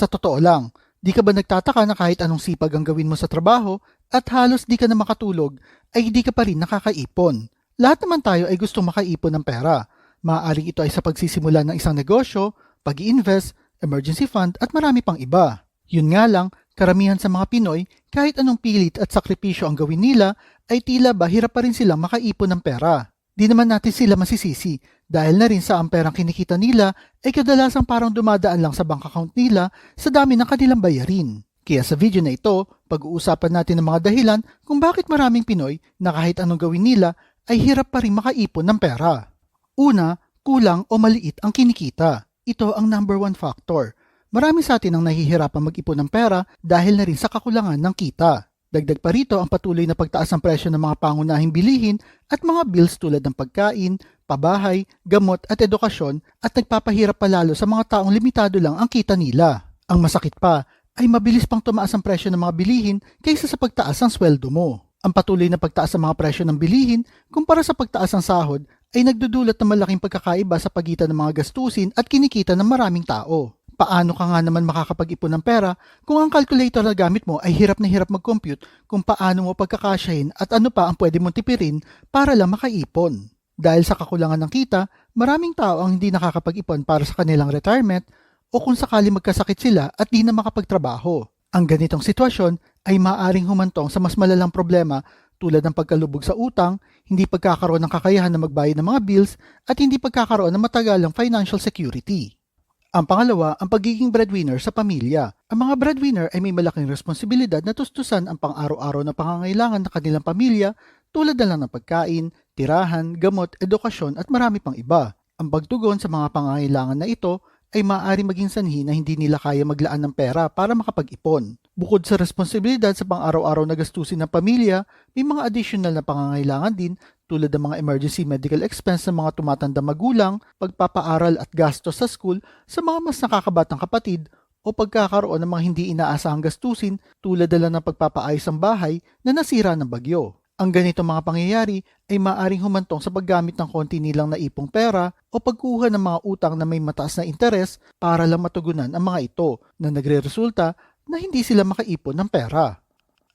Sa totoo lang, di ka ba nagtataka na kahit anong sipag ang gawin mo sa trabaho at halos di ka na makatulog ay hindi ka pa rin nakakaipon? Lahat naman tayo ay gustong makaipon ng pera. Maaaring ito ay sa pagsisimula ng isang negosyo, pag-i-invest, emergency fund at marami pang iba. Yun nga lang, karamihan sa mga Pinoy, kahit anong pilit at sakripisyo ang gawin nila, ay tila ba hirap pa rin silang makaipon ng pera. Di naman natin sila masisisi dahil na rin sa ang perang kinikita nila ay kadalasang parang dumadaan lang sa bank account nila sa dami ng kanilang bayarin. Kaya sa video na ito, pag-uusapan natin ang mga dahilan kung bakit maraming Pinoy na kahit anong gawin nila ay hirap pa rin makaipon ng pera. Una, kulang o maliit ang kinikita. Ito ang number one factor. Marami sa atin ang nahihirapan mag-ipon ng pera dahil na rin sa kakulangan ng kita. Dagdag pa rito ang patuloy na pagtaas ng presyo ng mga pangunahing bilihin at mga bills tulad ng pagkain, pabahay, gamot at edukasyon at nagpapahirap palalo sa mga taong limitado lang ang kita nila. Ang masakit pa ay mabilis pang tumaas ang presyo ng mga bilihin kaysa sa pagtaas ng sweldo mo. Ang patuloy na pagtaas ng mga presyo ng bilihin kumpara sa pagtaas ng sahod ay nagdudulot ng malaking pagkakaiba sa pagitan ng mga gastusin at kinikita ng maraming tao. Paano ka nga naman makakapag-ipon ng pera kung ang calculator na gamit mo ay hirap na hirap mag-compute kung paano mo pagkakasyahin at ano pa ang pwede mong tipirin para lang makaipon? Dahil sa kakulangan ng kita, maraming tao ang hindi nakakapag-ipon para sa kanilang retirement o kung sakali magkasakit sila at di na makapagtrabaho. Ang ganitong sitwasyon ay maaaring humantong sa mas malalang problema tulad ng pagkalubog sa utang, hindi pagkakaroon ng kakayahan na magbayad ng mga bills at hindi pagkakaroon ng matagalang financial security. Ang pangalawa, ang pagiging breadwinner sa pamilya. Ang mga breadwinner ay may malaking responsibilidad na tustusan ang pang-araw-araw na pangangailangan ng kanilang pamilya tulad na lang ng pagkain, tirahan, gamot, edukasyon at marami pang iba. Ang pagtugon sa mga pangangailangan na ito ay maaari maging sanhi na hindi nila kaya maglaan ng pera para makapag-ipon. Bukod sa responsibilidad sa pang-araw-araw na gastusin ng pamilya, may mga additional na pangangailangan din tulad ng mga emergency medical expense ng mga tumatandang magulang, pagpapaaral at gastos sa school sa mga mas nakakabatang kapatid o pagkakaroon ng mga hindi inaasahang gastusin tulad na lang ng pagpapaayos ng bahay na nasira ng bagyo. Ang ganitong mga pangyayari ay maaaring humantong sa paggamit ng konti nilang naipong pera o pagkuha ng mga utang na may mataas na interes para lang matugunan ang mga ito na nagre-resulta na hindi sila makaipon ng pera.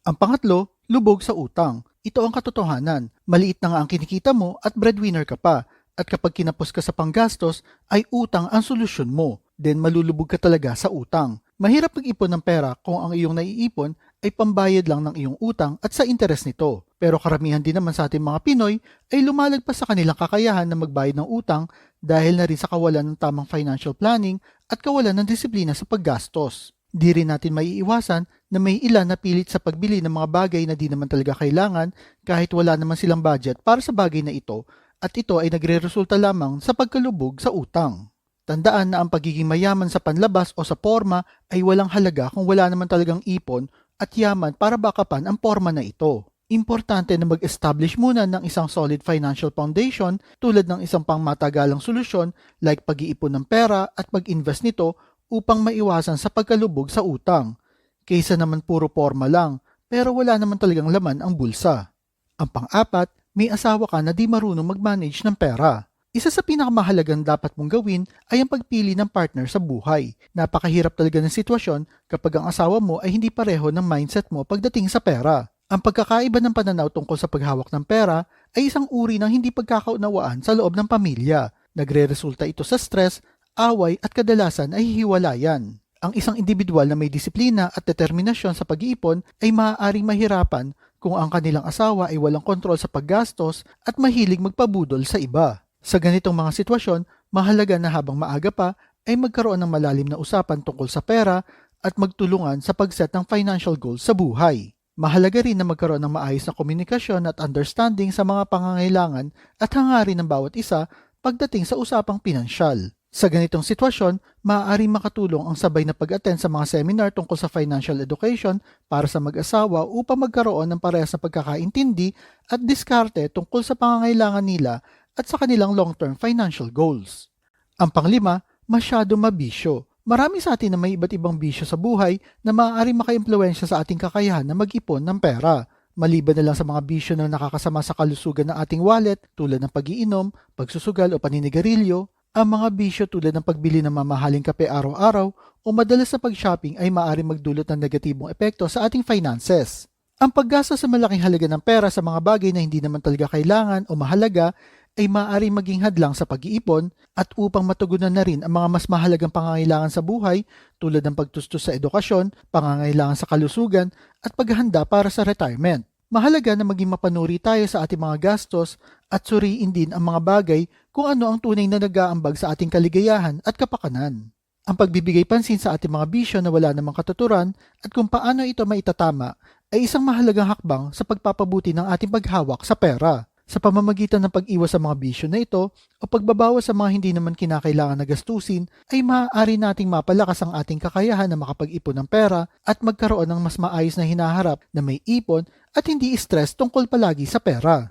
Ang pangatlo, lubog sa utang. Ito ang katotohanan. Maliit na nga ang kinikita mo at breadwinner ka pa. At kapag kinapos ka sa panggastos, ay utang ang solusyon mo. Then malulubog ka talaga sa utang. Mahirap mag-ipon ng pera kung ang iyong naiipon ay pambayad lang ng iyong utang at sa interes nito. Pero karamihan din naman sa ating mga Pinoy ay lumalagpas sa kanilang kakayahan na magbayad ng utang dahil na rin sa kawalan ng tamang financial planning at kawalan ng disiplina sa paggastos. Di rin natin maiiwasan na may ilan na pilit sa pagbili ng mga bagay na di naman talaga kailangan kahit wala naman silang budget para sa bagay na ito at ito ay nagre-resulta lamang sa pagkalubog sa utang. Tandaan na ang pagiging mayaman sa panlabas o sa porma ay walang halaga kung wala naman talagang ipon at yaman para bakapan ang porma na ito. Importante na mag-establish muna ng isang solid financial foundation tulad ng isang pangmatagalang solusyon like pag-iipon ng pera at pag-invest nito upang maiwasan sa pagkalubog sa utang. Kaysa naman puro porma lang pero wala naman talagang laman ang bulsa. Ang pang-apat, may asawa ka na di marunong mag-manage ng pera. Isa sa pinakamahalagang dapat mong gawin ay ang pagpili ng partner sa buhay. Napakahirap talaga ng sitwasyon kapag ang asawa mo ay hindi pareho ng mindset mo pagdating sa pera. Ang pagkakaiba ng pananaw tungkol sa paghawak ng pera ay isang uri ng hindi pagkakaunawaan sa loob ng pamilya. Nagre-resulta ito sa stress, away at kadalasan ay hiwalayan. Ang isang individual na may disiplina at determinasyon sa pag-iipon ay maaaring mahirapan kung ang kanilang asawa ay walang kontrol sa paggastos at mahilig magpabudol sa iba. Sa ganitong mga sitwasyon, mahalaga na habang maaga pa ay magkaroon ng malalim na usapan tungkol sa pera at magtulungan sa pagset ng financial goals sa buhay. Mahalaga rin na magkaroon ng maayos na komunikasyon at understanding sa mga pangangailangan at hangarin ng bawat isa pagdating sa usapang pinansyal. Sa ganitong sitwasyon, maaaring makatulong ang sabay na pag-attend sa mga seminar tungkol sa financial education para sa mag-asawa upang magkaroon ng parehas na pagkakaintindi at diskarte tungkol sa pangangailangan nila at sa kanilang long-term financial goals. Ang panglima, masyado mabisyo. Marami sa atin na may iba't ibang bisyo sa buhay na maaaring maka-impluwensya sa ating kakayahan na mag-ipon ng pera. Maliban na lang sa mga bisyo na nakakasama sa kalusugan ng ating wallet tulad ng pag-iinom, pagsusugal o paninigarilyo, Ang mga bisyo tulad ng pagbili ng mamahaling kape araw-araw o madalas na pag-shopping ay maaaring magdulot ng negatibong epekto sa ating finances. Ang paggastos sa malaking halaga ng pera sa mga bagay na hindi naman talaga kailangan o mahalaga ay maaaring maging hadlang sa pag-iipon at upang matugunan na rin ang mga mas mahalagang pangangailangan sa buhay tulad ng pagtustos sa edukasyon, pangangailangan sa kalusugan at paghahanda para sa retirement. Mahalaga na maging mapanuri tayo sa ating mga gastos at suriin din ang mga bagay kung ano ang tunay na nag-aambag sa ating kaligayahan at kapakanan. Ang pagbibigay pansin sa ating mga bisyo na wala namang katuturan at kung paano ito maitatama ay isang mahalagang hakbang sa pagpapabuti ng ating paghawak sa pera. Sa pamamagitan ng pag-iwas sa mga bisyo na ito o pagbabawas sa mga hindi naman kinakailangan na gastusin ay maaari nating mapalakas ang ating kakayahan na makapag-ipon ng pera at magkaroon ng mas maayos na hinaharap na may ipon at hindi stress tungkol palagi sa pera.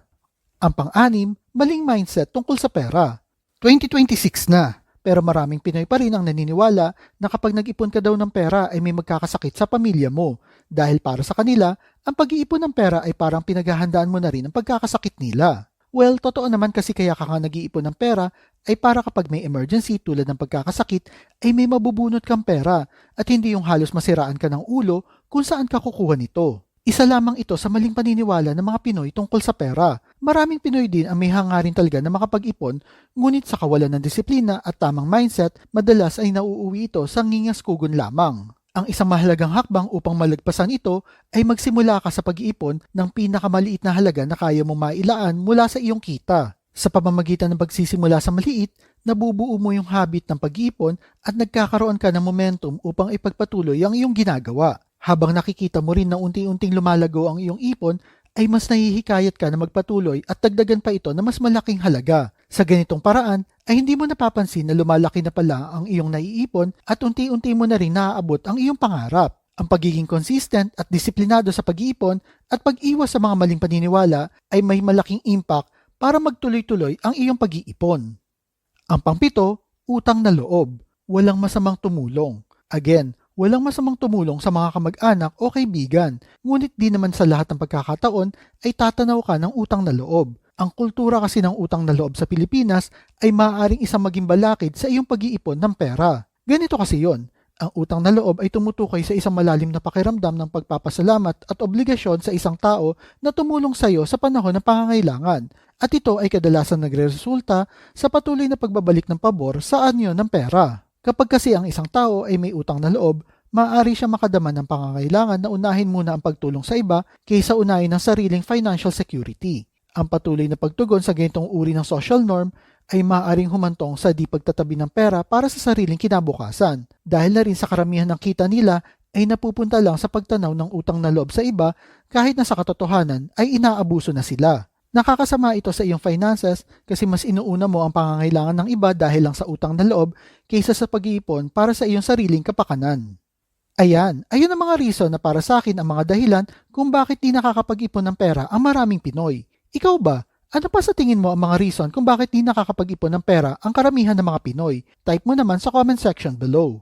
Ang pang-anim, maling mindset tungkol sa pera. 2026 na, pero maraming Pinoy pa rin ang naniniwala na kapag nag-ipon ka daw ng pera ay may magkakasakit sa pamilya mo dahil para sa kanila, ang pag-iipon ng pera ay parang pinaghahandaan mo na rin ang pagkakasakit nila. Well, totoo naman kasi kaya ka nag-iipon ng pera ay para kapag may emergency tulad ng pagkakasakit ay may mabubunot kang pera at hindi yung halos masiraan ka ng ulo kung saan ka kukuha nito. Isa lamang ito sa maling paniniwala ng mga Pinoy tungkol sa pera. Maraming Pinoy din ang may hangarin talaga na makapag-ipon, ngunit sa kawalan ng disiplina at tamang mindset, madalas ay nauuwi ito sa ngingaskugon lamang. Ang isang mahalagang hakbang upang malagpasan ito ay magsimula ka sa pag-iipon ng pinakamaliit na halaga na kaya mong mailaan mula sa iyong kita. Sa pamamagitan ng pagsisimula sa maliit, nabubuo mo yung habit ng pag-iipon at nagkakaroon ka ng momentum upang ipagpatuloy ang iyong ginagawa. Habang nakikita mo rin na unti-unting lumalago ang iyong ipon, ay mas nahihikayat ka na magpatuloy at dagdagan pa ito na mas malaking halaga. Sa ganitong paraan, ay hindi mo napapansin na lumalaki na pala ang iyong naiipon at unti-unti mo na rin naaabot ang iyong pangarap. Ang pagiging consistent at disiplinado sa pag-iipon at pag-iwas sa mga maling paniniwala ay may malaking impact para magtuloy-tuloy ang iyong pag-iipon. Ang pangpito, utang na loob. Walang masamang tumulong. Again, walang masamang tumulong sa mga kamag-anak o kaibigan, ngunit di naman sa lahat ng pagkakataon ay tatanaw ka ng utang na loob. Ang kultura kasi ng utang na loob sa Pilipinas ay maaaring isang maging balakid sa iyong pag-iipon ng pera. Ganito kasi yon. Ang utang na loob ay tumutukoy sa isang malalim na pakiramdam ng pagpapasalamat at obligasyon sa isang tao na tumulong sa iyo sa panahon ng pangangailangan. At ito ay kadalasan nagreresulta sa patuloy na pagbabalik ng pabor sa anyo ng pera. Kapag kasi ang isang tao ay may utang na loob, maaari siya makadama ng pangangailangan na unahin muna ang pagtulong sa iba kaysa unahin ang sariling financial security. Ang patuloy na pagtugon sa ganitong uri ng social norm ay maaaring humantong sa di pagtatabi ng pera para sa sariling kinabukasan dahil na rin sa karamihan ng kita nila ay napupunta lang sa pagtanaw ng utang na loob sa iba kahit na sa katotohanan ay inaabuso na sila. Nakakasama ito sa iyong finances kasi mas inuuna mo ang pangangailangan ng iba dahil lang sa utang na loob kaysa sa pag-iipon para sa iyong sariling kapakanan. Ayun ang mga reason na para sa akin ang mga dahilan kung bakit di nakakapag-ipon ng pera ang maraming Pinoy. Ikaw ba? Ano pa sa tingin mo ang mga reason kung bakit di nakakapag-ipon ng pera ang karamihan ng mga Pinoy? Type mo naman sa comment section below.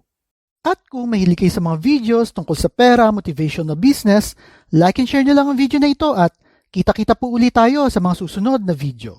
At kung mahilig kayo sa mga videos tungkol sa pera, motivation na business, like and share nyo lang ang video na ito at kita-kita po ulit tayo sa mga susunod na video.